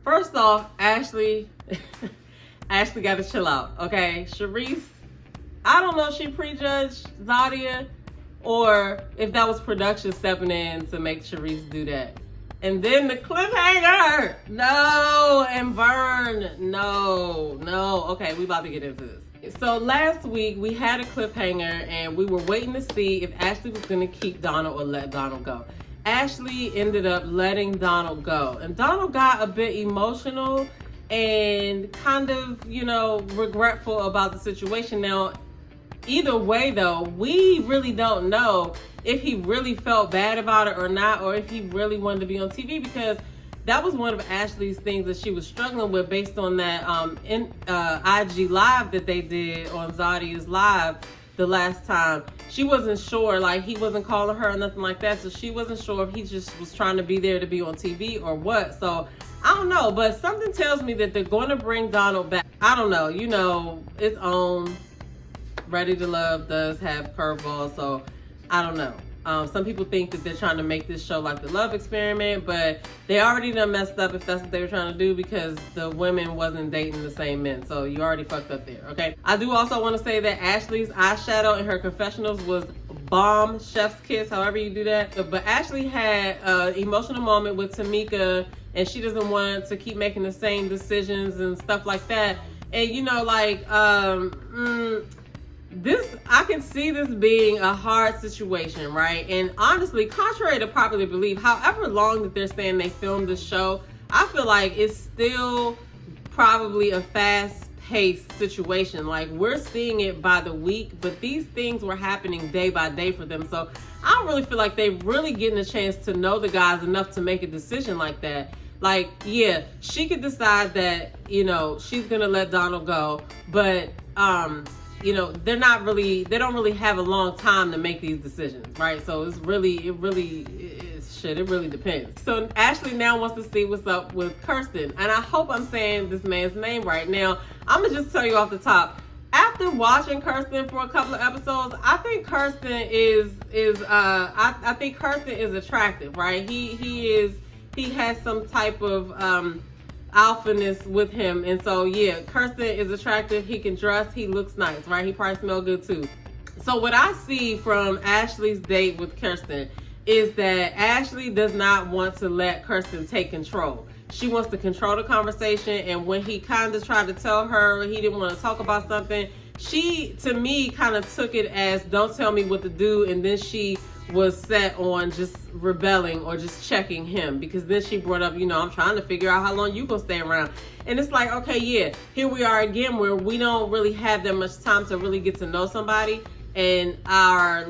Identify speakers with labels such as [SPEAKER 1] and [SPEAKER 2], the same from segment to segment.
[SPEAKER 1] First off, Ashley got to chill out, okay? Shareese, I don't know if she prejudged Zadia or if that was production stepping in to make Shareese do that. And then the cliffhanger. No, and Vern. No. Okay, we about to get into this. So last week we had a cliffhanger and we were waiting to see if Ashley was going to keep Donald or let Donald go. Ashley ended up letting Donald go. And Donald got a bit emotional and kind of, regretful about the situation. Now, either way though, we really don't know if he really felt bad about it or not, or if he really wanted to be on TV, because that was one of Ashley's things that she was struggling with based on that IG live that they did on Zadia's live the last time. She wasn't sure, like he wasn't calling her or nothing like that, so she wasn't sure if he just was trying to be there to be on TV or what. So I don't know, but something tells me that they're going to bring Donald back. I don't know, its own Ready to Love does have curveballs, so I don't know. Some people think that they're trying to make this show like the Love Experiment, but they already done messed up if that's what they were trying to do, because the women wasn't dating the same men. So you already fucked up there, okay? I do also want to say that Ashley's eyeshadow in her confessionals was bomb, chef's kiss, however you do that. But Ashley had an emotional moment with Tamika, and she doesn't want to keep making the same decisions and stuff like that. And I can see this being a hard situation, right? And honestly, contrary to popular belief, however long that they're saying they filmed the show, I feel like it's still probably a fast-paced situation. Like, we're seeing it by the week, but these things were happening day by day for them. So I don't really feel like they're really getting a chance to know the guys enough to make a decision like that. Like, yeah, she could decide that, she's gonna let Donald go, but they don't really have a long time to make these decisions, right? So it really depends. So Ashley now wants to see what's up with Kirsten, and I hope I'm saying this man's name right. Now, I'm gonna just tell you off the top, after watching Kirsten for a couple of episodes, I think Kirsten is attractive, right? He has some type of alphaness with him, and so yeah, Kirsten is attractive. He can dress, he looks nice, right? He probably smells good too. So what I see from Ashley's date with Kirsten is that Ashley does not want to let Kirsten take control. She wants to control the conversation, and when he kind of tried to tell her he didn't want to talk about something, she, to me, kind of took it as, don't tell me what to do, and then she was set on just rebelling or just checking him, because then she brought up, I'm trying to figure out how long you gonna stay around. And it's like, okay, yeah, here we are again where we don't really have that much time to really get to know somebody, and our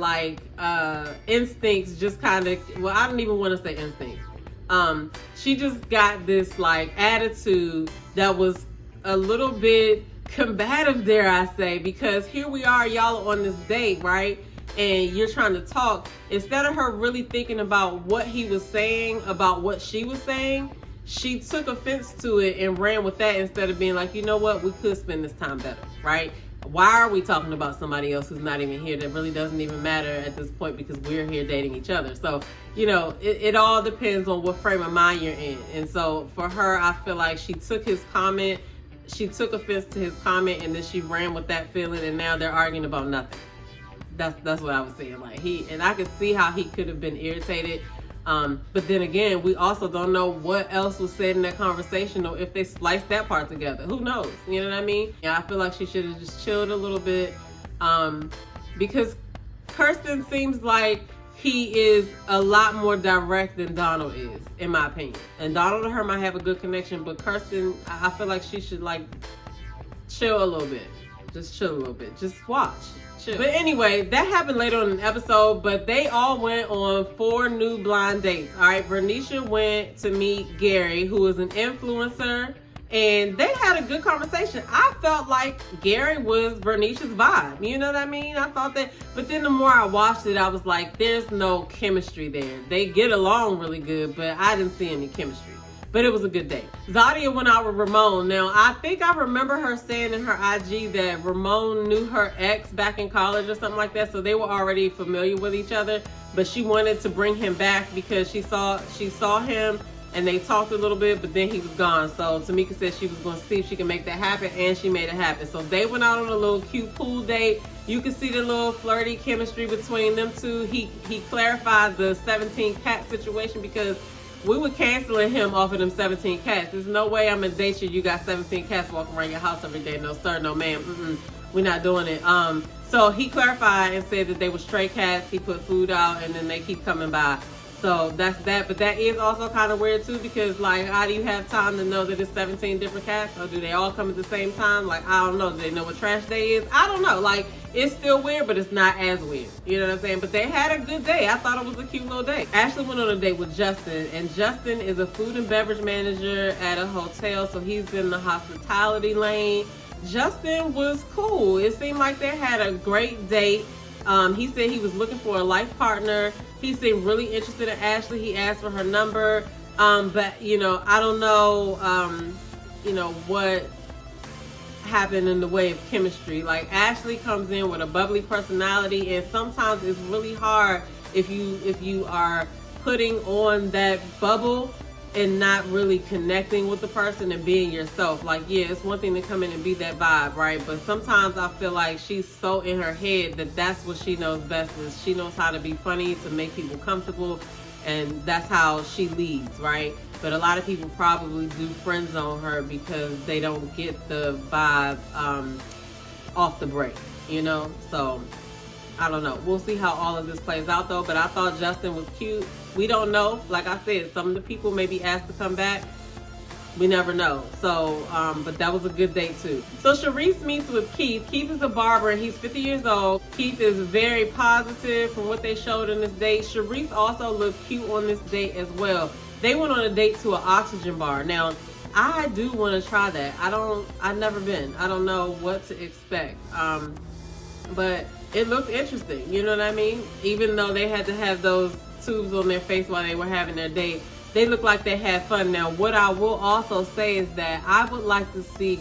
[SPEAKER 1] instincts just kind of, well, I don't even want to say instincts. She just got this attitude that was a little bit combative, dare I say, because here we are, y'all are on this date, right? And you're trying to talk. Instead of her really thinking about what he was saying, about what she was saying, she took offense to it and ran with that instead of being like, you know what, we could spend this time better, right? Why are we talking about somebody else who's not even here? That really doesn't even matter at this point, because we're here dating each other. So, it all depends on what frame of mind you're in. And so for her, I feel like she took his comment, she took offense to his comment, and then she ran with that feeling, and now they're arguing about nothing. That's what I was saying. And I could see how he could have been irritated. But then again, we also don't know what else was said in that conversation, or if they spliced that part together. Who knows? You know what I mean? Yeah, I feel like she should have just chilled a little bit. Because Kirsten seems like he is a lot more direct than Donald is, in my opinion. And Donald and her might have a good connection, but Kirsten, I feel like she should chill a little bit. Just chill a little bit. Just watch. Chill. But anyway, that happened later on in the episode, but they all went on 4 new blind dates. All right, Vernisha went to meet Gary, who is an influencer, and they had a good conversation. I felt like Gary was Vernisha's vibe. You know what I mean? I thought that, but then the more I watched it, I was like, there's no chemistry there. They get along really good, but I didn't see any chemistry. But it was a good day. Zadia went out with Ramon. Now, I think I remember her saying in her IG that Ramon knew her ex back in college or something like that, so they were already familiar with each other, but she wanted to bring him back because she saw him and they talked a little bit, but then he was gone. So Tamika said she was going to see if she can make that happen, and she made it happen. So they went out on a little cute pool date. You can see the little flirty chemistry between them two. He clarified the 17 cat situation, because we were canceling him off of them 17 cats. There's no way I'm gonna date you got 17 cats walking around your house every day. No sir, no ma'am. We're not doing it. So he clarified and said that they were stray cats. He put food out, and then they keep coming by. So that's that. But that is also kind of weird too, because like, how do you have time to know that it's 17 different cats? Or do they all come at the same time? Like, I don't know. Do they know what trash day is? I don't know. Like, it's still weird, but it's not as weird. You know what I'm saying? But they had a good day. I thought it was a cute little day. Ashley went on a date with Justin, and Justin is a food and beverage manager at a hotel, so he's in the hospitality lane. Justin was cool. It seemed like they had a great date. He said he was looking for a life partner. He seemed really interested in Ashley. He asked for her number. But, you know, I don't know, you know, what happened in the way of chemistry. Like, Ashley comes in with a bubbly personality, and sometimes it's really hard if you are putting on that bubble and not really connecting with the person and being yourself. Like, yeah, it's one thing to come in and be that vibe, right? But sometimes I feel like she's so in her head that that's what she knows best is. She knows how to be funny, to make people comfortable, and that's how she leads, right? But a lot of people probably do friend zone her because they don't get the vibe off the break, you know? So I don't know. We'll see how all of this plays out though. But I thought Justin was cute. We don't know. Like I said, some of the people may be asked to come back. We never know. So, but that was a good date too. So Shareese meets with Keith. Keith is a barber and he's 50 years old. Keith is very positive from what they showed in this date. Shareese also looked cute on this date as well. They went on a date to an oxygen bar. Now, I do want to try that. I've never been. I don't know what to expect. But it looked interesting. You know what I mean? Even though they had to have those tubes on their face while they were having their date, they looked like they had fun. Now, what I will also say is that I would like to see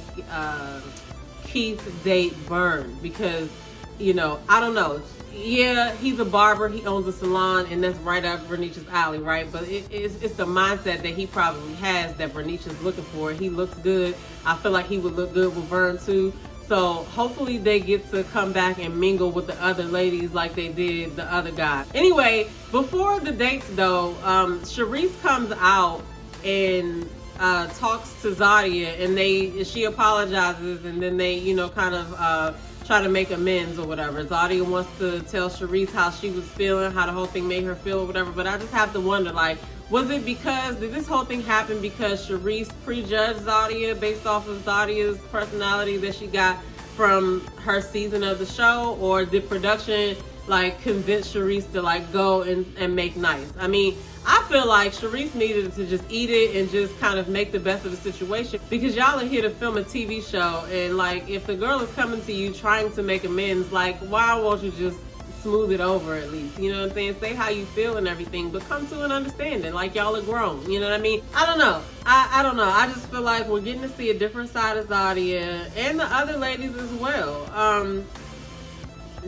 [SPEAKER 1] Keith date Vern, because, you know, I don't know. Yeah, he's a barber. He owns a salon, and that's right up Vernice's alley, right? But it's the mindset that he probably has that Vernice is looking for. He looks good. I feel like he would look good with Vern too. So hopefully they get to come back and mingle with the other ladies like they did the other guy. Anyway, before the dates though, Shareese comes out and talks to Zadia, and she apologizes, and then they, you know, kind of try to make amends or whatever. Zadia wants to tell Shareese how she was feeling, how the whole thing made her feel or whatever. But I just have to wonder, like, did this whole thing happen because Shareese prejudged Zadia based off of Zadia's personality that she got from her season of the show? Or did production like convince Shareese to like go and make nice? I mean, I feel like Shareese needed to just eat it and just kind of make the best of the situation, because y'all are here to film a TV show, and like, if the girl is coming to you trying to make amends, like, why won't you just smooth it over at least? You know what I'm saying? Say how you feel and everything, but come to an understanding. Like, y'all are grown. You know what I mean? I don't know. I don't know. I just feel like we're getting to see a different side of Zadia and the other ladies as well.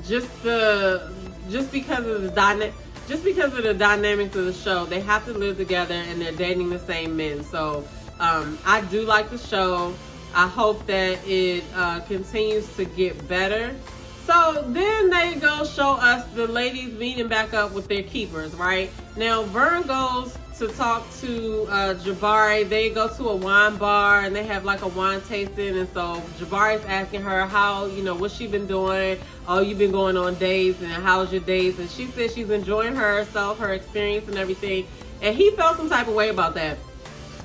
[SPEAKER 1] Just because of the dynamics of the show, they have to live together and they're dating the same men. So I do like the show. I hope that it continues to get better. So then they go show us the ladies meeting back up with their keepers, right? Now Vern goes to talk to Jabari. They go to a wine bar and they have like a wine tasting, and so Jabari's asking her how, you know, what she been doing. Oh, you've been going on dates, and how's your dates? And she says she's enjoying herself, her experience and everything. And he felt some type of way about that.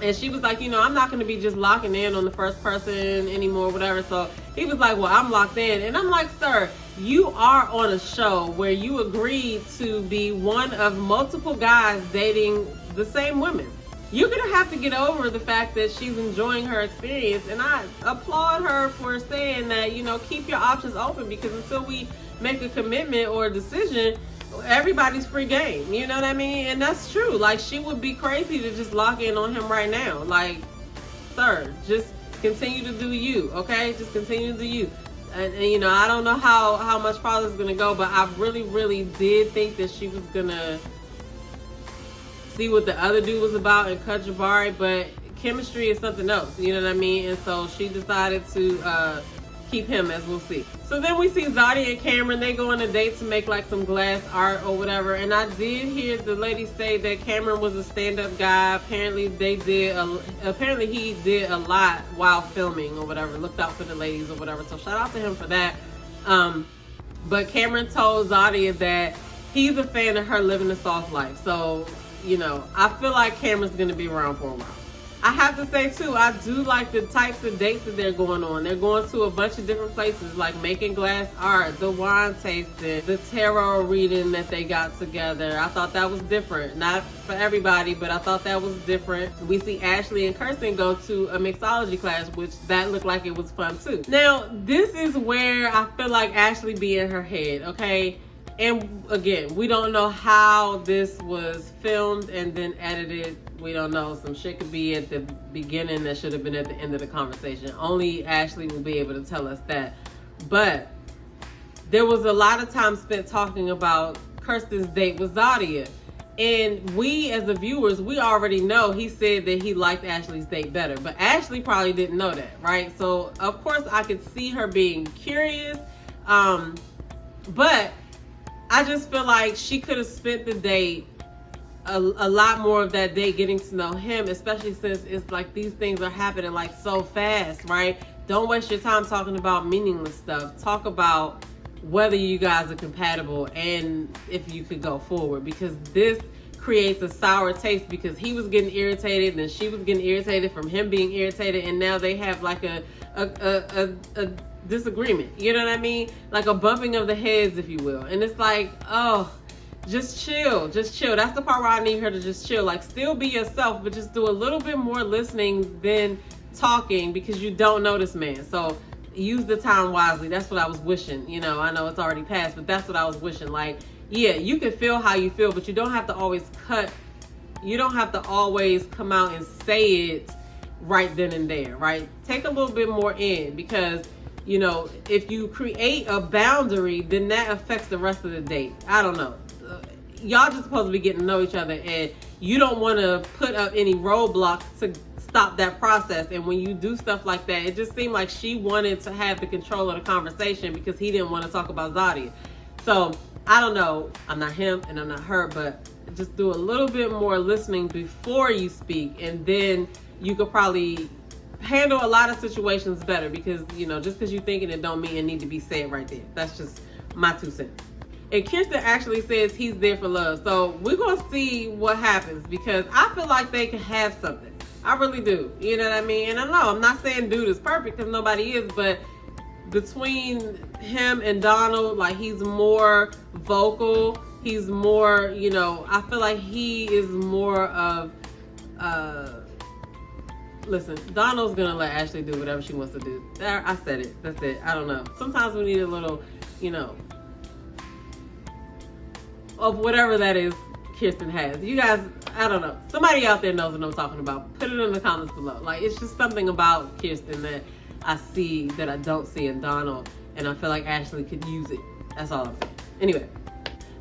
[SPEAKER 1] And she was like, you know, I'm not going to be just locking in on the first person anymore, whatever. So he was like, well, I'm locked in. And I'm like, sir, you are on a show where you agreed to be one of multiple guys dating the same women. You're going to have to get over the fact that she's enjoying her experience. And I applaud her for saying that, you know, keep your options open, because until we make a commitment or a decision, everybody's free game. You know what I mean? And that's true. Like, she would be crazy to just lock in on him right now. Like, sir, just continue to do you, okay? Just continue to do you. And you know, I don't know how much farther it's gonna go, but I really did think that she was gonna see what the other dude was about and cut Jabari, but chemistry is something else, you know what I mean? And so she decided to keep him, as we'll see. So then we see Zadi and Cameron. They go on a date to make like some glass art or whatever. And I did hear the lady say that Cameron was a stand-up guy. Apparently he did a lot while filming or whatever. Looked out for the ladies or whatever. So shout out to him for that. But Cameron told Zadi that he's a fan of her living a soft life. So, you know, I feel like Cameron's gonna be around for a while. I have to say too, I do like the types of dates that they're going on. They're going to a bunch of different places, like making glass art, the wine tasting, the tarot reading that they got together. I thought that was different. Not for everybody, but I thought that was different. We see Ashley and Kirsten go to a mixology class, which that looked like it was fun too. Now, this is where I feel like Ashley be in her head, okay? And again, we don't know how this was filmed and then edited. We don't know. Some shit could be at the beginning that should have been at the end of the conversation. Only Ashley will be able to tell us that. But there was a lot of time spent talking about Kirsten's date with Zadia. And we, as the viewers, we already know he said that he liked Ashley's date better. But Ashley probably didn't know that, right? So, of course, I could see her being curious. But I just feel like she could have spent the date, a lot more of that day getting to know him, especially since it's like these things are happening like so fast, right? Don't waste your time talking about meaningless stuff. Talk about whether you guys are compatible and if you could go forward, because this creates a sour taste because he was getting irritated and then she was getting irritated from him being irritated, and now they have like a disagreement, you know what I mean? Like a bumping of the heads, if you will. And it's like, oh, just chill. That's the part where I need her to just chill. Like, still be yourself, but just do a little bit more listening than talking, because you don't know this man. So use the time wisely. That's what I was wishing. You know, I know it's already passed, but that's what I was wishing. Like, yeah, you can feel how you feel, but you don't have to always come out and say it right then and there, right? Take a little bit more in, because you know, if you create a boundary, then that affects the rest of the date. I don't know. Y'all just supposed to be getting to know each other, and you don't want to put up any roadblocks to stop that process. And when you do stuff like that, it just seemed like she wanted to have the control of the conversation because he didn't want to talk about Zadia. So, I don't know. I'm not him and I'm not her, but just do a little bit more listening before you speak, and then you could probably handle a lot of situations better, because you know, just because you're thinking it don't mean it need to be said right there. That's just my 2 cents. And Kirsten actually says he's there for love, so we're gonna see what happens, because I feel like they can have something. I really do, you know what I mean? And I know I'm not saying dude is perfect, because nobody is, but between him and Donald, like, he's more vocal, he's more, you know, I feel like he is more of listen, Donald's gonna let Ashley do whatever she wants to do. There, I said it. That's it. I don't know. Sometimes we need a little, you know, of whatever that is Kirsten has. You guys, I don't know. Somebody out there knows what I'm talking about. Put it in the comments below. Like, it's just something about Kirsten that I see that I don't see in Donald, and I feel like Ashley could use it. That's all I'm saying. Anyway.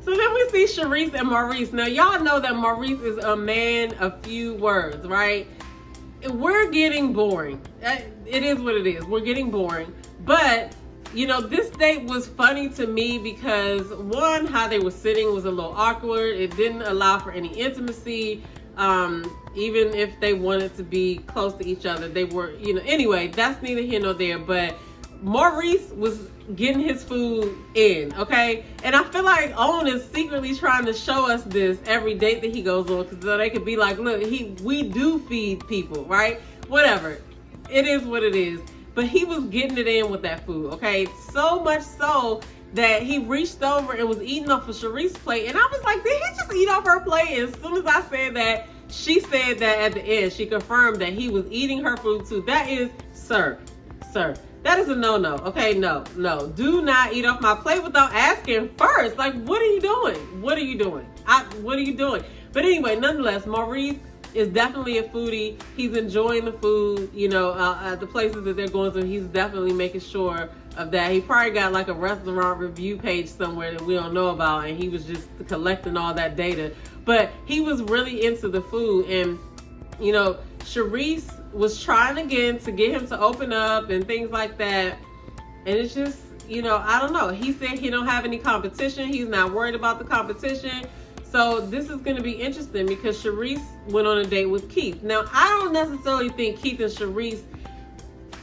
[SPEAKER 1] So then we see Shareese and Maurice. Now, y'all know that Maurice is a man of few words, right? We're getting boring. It is what it is. We're getting boring. But, you know, this date was funny to me because, one, how they were sitting was a little awkward. It didn't allow for any intimacy. Even if they wanted to be close to each other, they were, you know, anyway, that's neither here nor there. But Maurice was getting his food in, okay? And I feel like Owen is secretly trying to show us this every date that he goes on, because so they could be like, look, we do feed people, right? Whatever. It is what it is. But he was getting it in with that food, okay? So much so that he reached over and was eating off of Shareese's plate. And I was like, did he just eat off her plate? And as soon as I said that, she said that at the end. She confirmed that he was eating her food too. That is, sir, that is a no-no, okay? No. Do not eat off my plate without asking first. Like, what are you doing? What are you doing? But anyway, nonetheless, Maurice is definitely a foodie. He's enjoying the food, you know, at the places that they're going to. He's definitely making sure of that. He probably got like a restaurant review page somewhere that we don't know about, and he was just collecting all that data. But he was really into the food, and you know, Shareese was trying again to get him to open up and things like that. And it's just, you know, I don't know. He said he don't have any competition. He's not worried about the competition. So this is going to be interesting because Shareese went on a date with Keith. Now, I don't necessarily think Keith and Shareese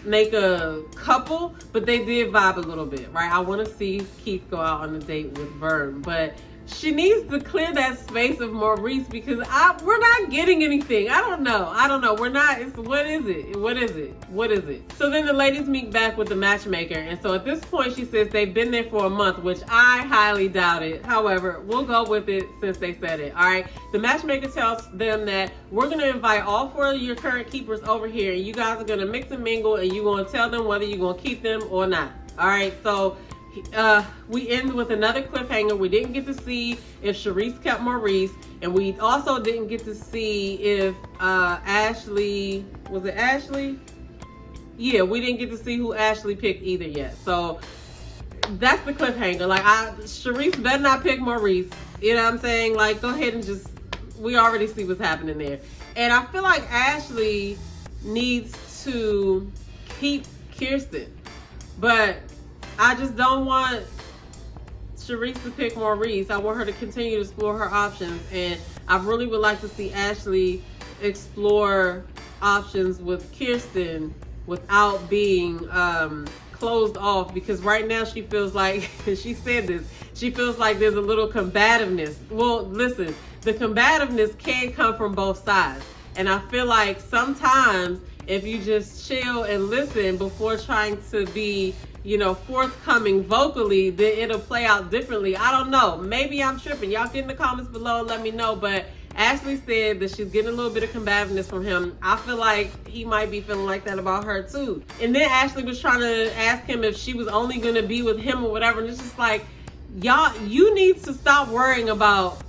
[SPEAKER 1] make a couple, but they did vibe a little bit, right? I want to see Keith go out on a date with Vern, but she needs to clear that space of Maurice because we're not getting anything. I don't know. We're not. What is it? So then the ladies meet back with the matchmaker. And so at this point, she says they've been there for a month, which I highly doubt it. However, we'll go with it since they said it. All right. The matchmaker tells them that we're going to invite all 4 of your current keepers over here. And you guys are going to mix and mingle, and you're going to tell them whether you're going to keep them or not. All right. So we end with another cliffhanger. We didn't get to see if Shareese kept Maurice, and we also didn't get to see if Ashley, was it Ashley? Yeah, we didn't get to see who Ashley picked either yet. So that's the cliffhanger. Like, Shareese better not pick Maurice. You know what I'm saying? Like, go ahead and just, we already see what's happening there. And I feel like Ashley needs to keep Kirsten, but I just don't want Shareese to pick Maurice. I want her to continue to explore her options, and I really would like to see Ashley explore options with Kirsten without being closed off, because right now she feels like, she said this, she feels like there's a little combativeness. Well, listen, the combativeness can come from both sides, and I feel like sometimes if you just chill and listen before trying to be, you know, forthcoming vocally, then it'll play out differently. I don't know. Maybe I'm tripping. Y'all get in the comments below and let me know. But Ashley said that she's getting a little bit of combativeness from him. I feel like he might be feeling like that about her too. And then Ashley was trying to ask him if she was only going to be with him or whatever. And it's just like, y'all, you need to stop worrying about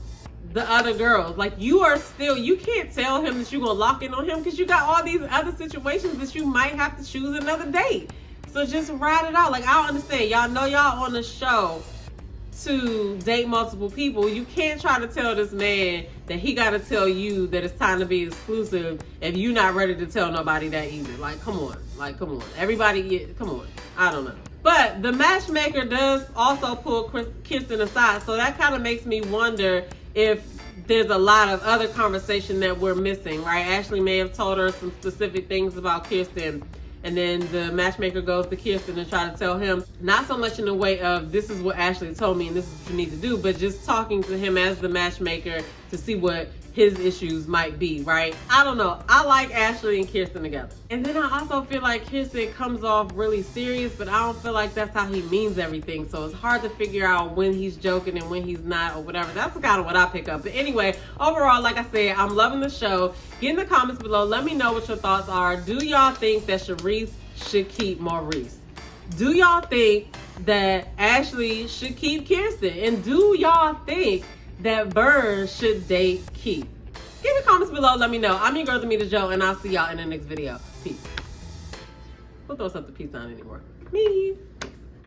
[SPEAKER 1] the other girls. Like, you can't tell him that you're going to lock in on him because you got all these other situations that you might have to choose another date. So just ride it out. Like, I don't understand. Y'all know y'all on the show to date multiple people. You can't try to tell this man that he got to tell you that it's time to be exclusive if you're not ready to tell nobody that either. Like, come on. Like, come on. Everybody, come on. I don't know. But the matchmaker does also pull Kirsten aside. So that kind of makes me wonder if there's a lot of other conversation that we're missing, right? Ashley may have told her some specific things about Kirsten, and then the matchmaker goes to Kirsten and try to tell him, not so much in the way of this is what Ashley told me and this is what you need to do, but just talking to him as the matchmaker to see what his issues might be, right? I don't know. I like Ashley and Kirsten together. And then I also feel like Kirsten comes off really serious, but I don't feel like that's how he means everything. So it's hard to figure out when he's joking and when he's not or whatever. That's kind of what I pick up. But anyway, overall, like I said, I'm loving the show. Get in the comments below. Let me know what your thoughts are. Do y'all think that Shareese should keep Maurice? Do y'all think that Ashley should keep Kirsten? And do y'all think that Vern should date Keith? Give me comments below, let me know. I'm your girl, Damita Jo, and I'll see y'all in the next video. Peace. Who throws up the peace sign anymore? Me.